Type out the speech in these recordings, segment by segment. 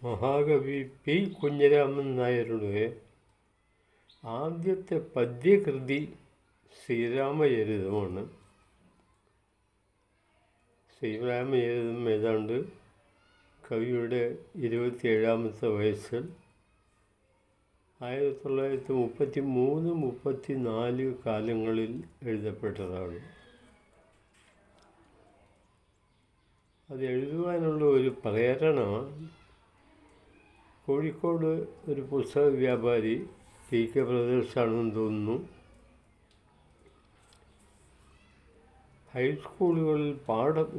മഹാകവി പി കുഞ്ഞിരാമൻ നായരുടെ ആദ്യത്തെ പദ്യകൃതി ശ്രീരാമചരിതമാണ്. ശ്രീരാമചരിതം ഏതാണ്ട് കവിയുടെ 27ാമത്തെ വയസ്സിൽ 1933-34 കാലങ്ങളിൽ എഴുതപ്പെട്ടതാണ്. അത് എഴുതുവാനുള്ള ഒരു പ്രേരണ കോഴിക്കോട് ഒരു പുസ്തക വ്യാപാരി PK ബ്രദേഴ്സാണെന്ന് തോന്നുന്നു, ഹൈസ്കൂളുകളിൽ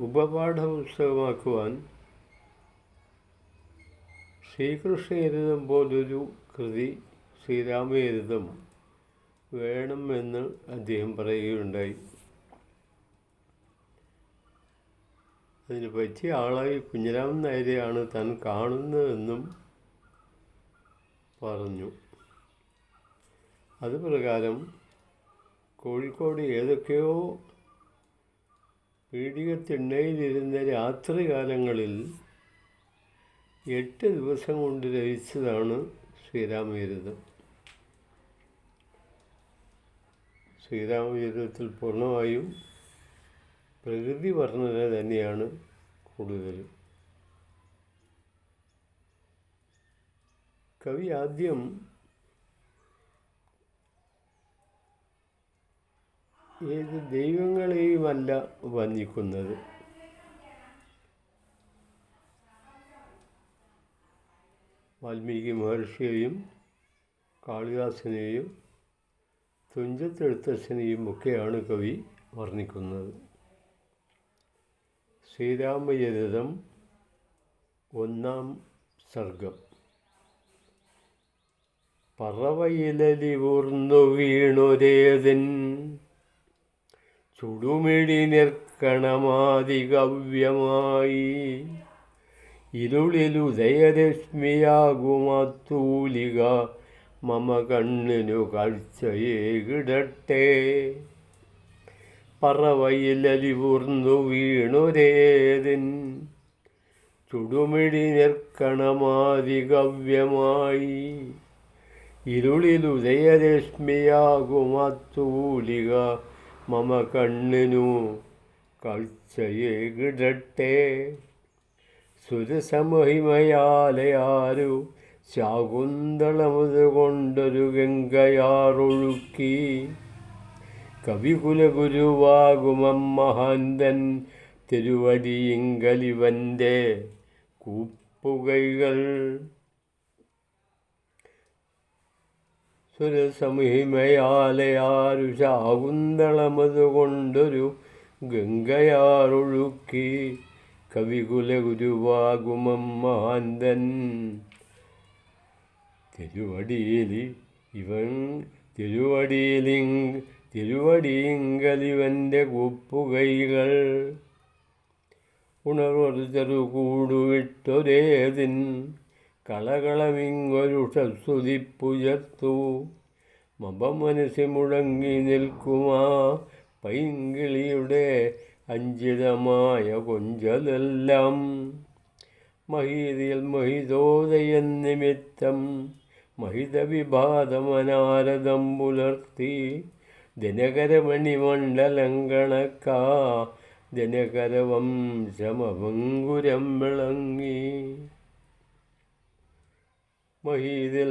ഉപപാഠ പുസ്തകമാക്കുവാൻ ശ്രീകൃഷ്ണചരിതം പോലൊരു കൃതി ശ്രീരാമചരിതം വേണമെന്ന് അദ്ദേഹം പറയുകയുണ്ടായി. അതിന് പറ്റിയ ആളായി കുഞ്ഞിരാമൻ നായരെയാണ് താൻ കാണുന്നതെന്നും പറഞ്ഞു. അത് പ്രകാരം കോഴിക്കോട് ഏതൊക്കെയോ പീഡികത്തിണ്ണയിലിരുന്ന രാത്രികാലങ്ങളിൽ 8 ദിവസം കൊണ്ട് രചിച്ചതാണ് ശ്രീരാമചരിതം. ശ്രീരാമചരിതത്തിൽ പൂർണ്ണമായും പ്രകൃതി വർണ്ണന തന്നെയാണ് കൂടുതൽ. കവി ആദ്യം ഏത് ദൈവങ്ങളെയുമല്ല വന്ദിക്കുന്നത്, വാൽമീകി മഹർഷിയെയും കാളിദാസനെയും തുഞ്ചത്തെഴുത്തച്ഛനെയും ഒക്കെയാണ് കവി വർണ്ണിക്കുന്നത്. ശ്രീരാമചരിതം 1-ാം സർഗം. പറവയിലലിവൂർന്നു വീണൊരേതിൻ ചുടുമിഴി നിർക്കണമാതികവ്യമായി ഇരുളിലുദയരശ്മിയാകുമാത്തൂലിക മമ കണ്ണിനു കാഴ്ചയേകിടട്ടെ. പറവയിലലിവൂർന്നു വീണൊരേതിൻ ചുടുമിഴി നിർക്കണമാതികവ്യമായി ഇരുളിലുദയരശ്മിയാകുമാത്തൂലിക മമ കണ്ണിനു കാഴ്ചയേകിടട്ടെ. സുരസമഹിമയാലയാരു ശാകുന്തളമുതുകൊണ്ടൊരു ഗംഗയാറൊഴുക്കി കവികുലഗുരുവാകുമഹാന്തൻ തിരുവടിയിങ്കലിവൻ്റെ കൂപ്പുകൈകൾ. സുരസമഹിമയാലയാരു ശാകുന്തളമതുകൊണ്ടൊരു ഗംഗയാറൊഴുക്കി കവികുലഗുരുവാകുമഹാന്തൻ തിരുവടിയിങ്കലിവൻ്റെ കൂപ്പുകൈകൾ. ഉണർവൊരു ചെറുകൂടുവിട്ടൊരേതിൻ കളകളമിങ്ങൊരുഷസ്തുതിപ്പുയർത്തു മപമനസ്സി മുഴങ്ങി നിൽക്കുമാ പൈങ്കിളിയുടെ അഞ്ചിതമായ കൊഞ്ചലെല്ലാം. മഹീതിൽ മഹിതോദയം നിമിത്തം മഹിതവിഭാതമനാരദം പുലർത്തി ദിനകരമണിമണ്ഡലം കണക്കാ ദിനകരവംശമഭംഗുരം വിളങ്ങി. മഹീതിൽ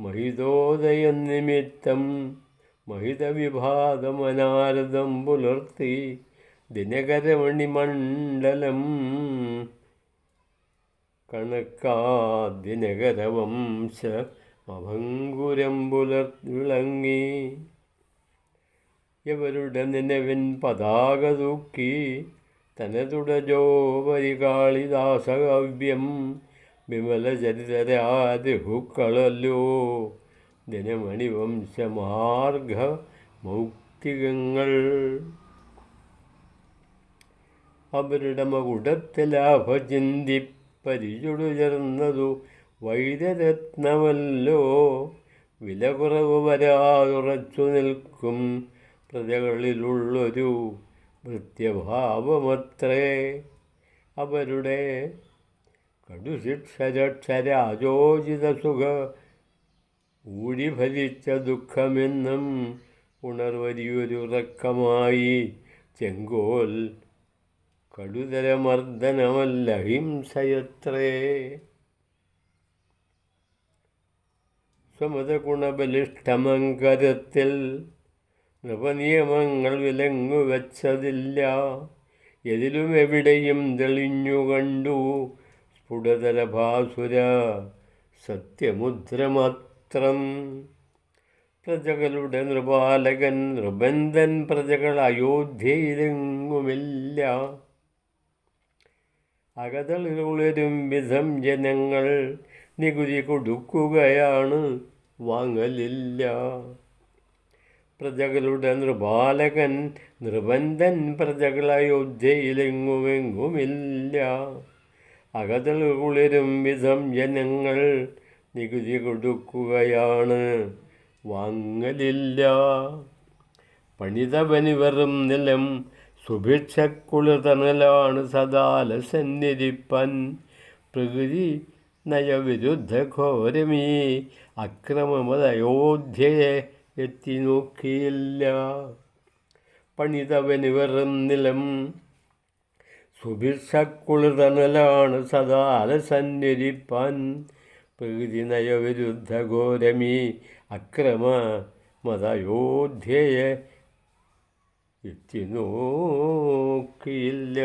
മഹിതോദയം നിമിത്തം മഹിതവിഭാതമനാരദം പുലർത്തി ദിനകരമണിമണ്ഡലം കണക്കാ ദിനകരവംശമഭംഗുരം വിളങ്ങി. എവരുടെ നിലവിൻ പതാക തൂക്കി തനതുടജോപരി കാളിദാസകാവ്യം വിമലചരിതരാതിഹുക്കളല്ലോ ദിനമണിവംശമാർഗ മൗക്തികങ്ങൾ. അവരുടെ മകുടത്തിലാഭചിന്തി പരിചുടു ചേർന്നതു വൈരരത്നമല്ലോ. വില കുറവ് വരാതുറച്ചു നിൽക്കും പ്രജകളിലുള്ളൊരു ഭൃത്യഭാവമത്രേ. അവരുടെ കടുശിക്ഷരക്ഷരാജോചിതസുഖ ഊഴിഫലിച്ച ദുഃഖമെന്നും ഉണർവരിയൊരുറക്കമായി ചെങ്കോൽ കടുതരമർദ്ദനമല്ലഹിംസയത്രേ. സ്വമതഗുണബലിഷ്ഠമങ്കരത്തിൽ നൃപനിയമങ്ങൾ വിലങ്ങുവെച്ചതില്ല. എതിലും എവിടെയും തെളിഞ്ഞു കണ്ടു സ്ഫുടതരഭാസുര സത്യമുദ്രമാത്രം. പ്രജകളുടെ നൃപാലകൻ നൃബന്ധൻ പ്രജകൾ അയോധ്യയിലെങ്ങുമില്ല. അകതളുളരും വിധം ജനങ്ങൾ നികുതി കൊടുക്കുകയാണ്, വാങ്ങലില്ല. പ്രജകളുടെ നൃപാലകൻ നൃബന്ധൻ പ്രജകൾ അയോധ്യയിലെങ്ങുമെങ്ങുമില്ല. അകതളുളരും വിധം ജനങ്ങൾ നികുതി കൊടുക്കുകയാണ്, വാങ്ങലില്ല. പണിതവനിവറും നിലം സുഭിക്ഷക്കുളിർതണലാണ് സദാലസന്നിരിപ്പൻ. പ്രകൃതി നയവിരുദ്ധ ഘോരമീ അക്രമമതയോധ്യയെ എത്തി നോക്കിയില്ല. പണിതവനിവറും നിലം സുഭിക്ഷക്കുളിർതണലാണ് സദാലസന്നിരിപ്പൻ. പ്രകൃതി നയവിരുദ്ധ ഘോരമീ അക്രമമതയോധ്യയെ എത്തി നോക്കിയില്ല.